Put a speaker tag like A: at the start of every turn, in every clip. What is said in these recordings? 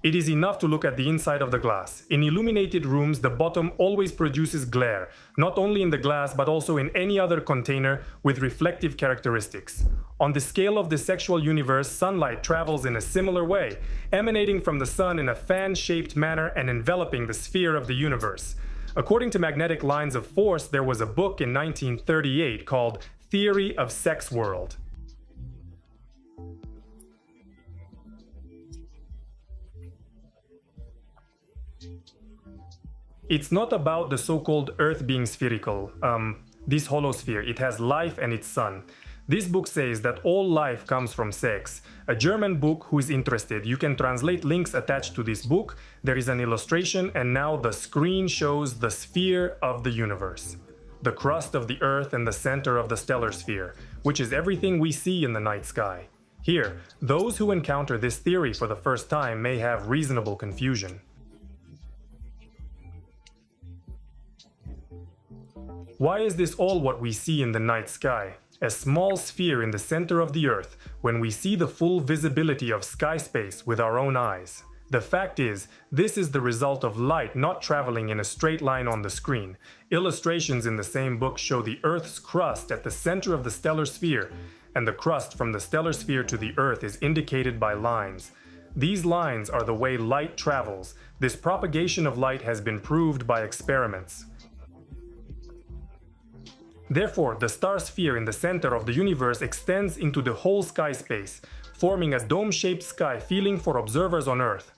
A: It is enough to look at the inside of the glass. In illuminated rooms, the bottom always produces glare, not only in the glass but also in any other container with reflective characteristics. On the scale of the sexual universe, sunlight travels in a similar way, emanating from the sun in a fan-shaped manner and enveloping the sphere of the universe. According to magnetic lines of force, there was a book in 1938 called Theory of Sex World. It's not about the so-called Earth being spherical, this holosphere. It has life and its sun. This book says that all life comes from sex. A German book. Who is interested, you can translate links attached to this book. There is an illustration, and now the screen shows the sphere of the universe. The crust of the Earth and the center of the stellar sphere, which is everything we see in the night sky. Here, those who encounter this theory for the first time may have reasonable confusion. Why is this all what we see in the night sky? A small sphere in the center of the Earth, when we see the full visibility of sky space with our own eyes. The fact is, this is the result of light not traveling in a straight line on the screen. Illustrations in the same book show the Earth's crust at the center of the stellar sphere, and the crust from the stellar sphere to the Earth is indicated by lines. These lines are the way light travels. This propagation of light has been proved by experiments. Therefore, the star sphere in the center of the universe extends into the whole sky space, forming a dome-shaped sky feeling for observers on Earth.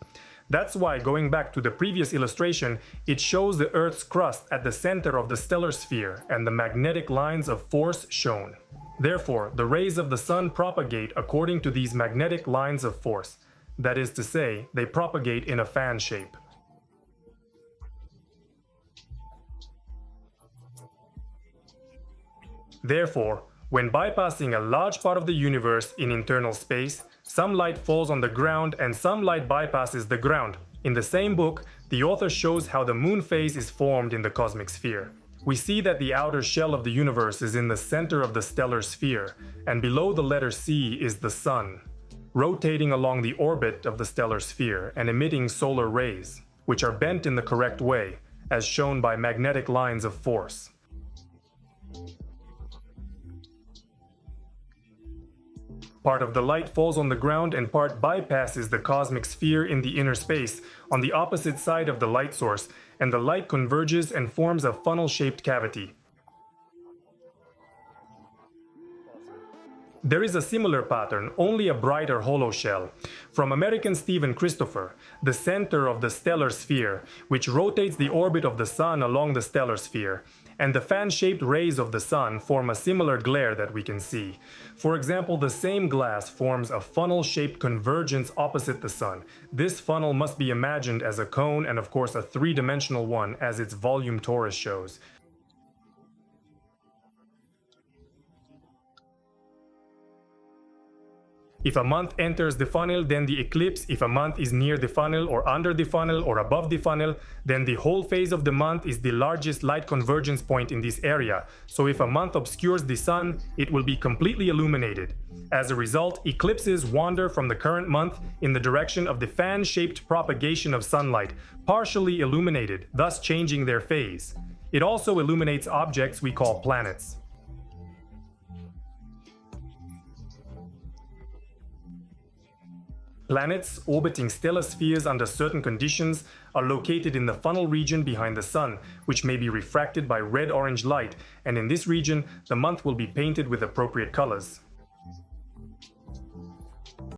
A: That's why, going back to the previous illustration, it shows the Earth's crust at the center of the stellar sphere and the magnetic lines of force shown. Therefore, the rays of the sun propagate according to these magnetic lines of force. That is to say, they propagate in a fan shape. Therefore, when bypassing a large part of the universe in internal space, some light falls on the ground and some light bypasses the ground. In the same book, the author shows how the moon phase is formed in the cosmic sphere. We see that the outer shell of the universe is in the center of the stellar sphere, and below the letter C is the sun, rotating along the orbit of the stellar sphere and emitting solar rays, which are bent in the correct way, as shown by magnetic lines of force. Part of the light falls on the ground and part bypasses the cosmic sphere in the inner space on the opposite side of the light source, and the light converges and forms a funnel-shaped cavity. There is a similar pattern, only a brighter hollow shell, from American Stephen Christopher, the center of the stellar sphere, which rotates the orbit of the sun along the stellar sphere, and the fan-shaped rays of the sun form a similar glare that we can see. For example, the same glass forms a funnel-shaped convergence opposite the sun. This funnel must be imagined as a cone and of course a three-dimensional one, as its volume torus shows. If a month enters the funnel, then the eclipse. If a month is near the funnel or under the funnel or above the funnel, then the whole phase of the month is the largest light convergence point in this area. So if a month obscures the sun, it will be completely illuminated. As a result, eclipses wander from the current month in the direction of the fan-shaped propagation of sunlight, partially illuminated, thus changing their phase. It also illuminates objects we call planets. Planets orbiting stellar spheres under certain conditions are located in the funnel region behind the sun, which may be refracted by red-orange light, and in this region, the month will be painted with appropriate colors.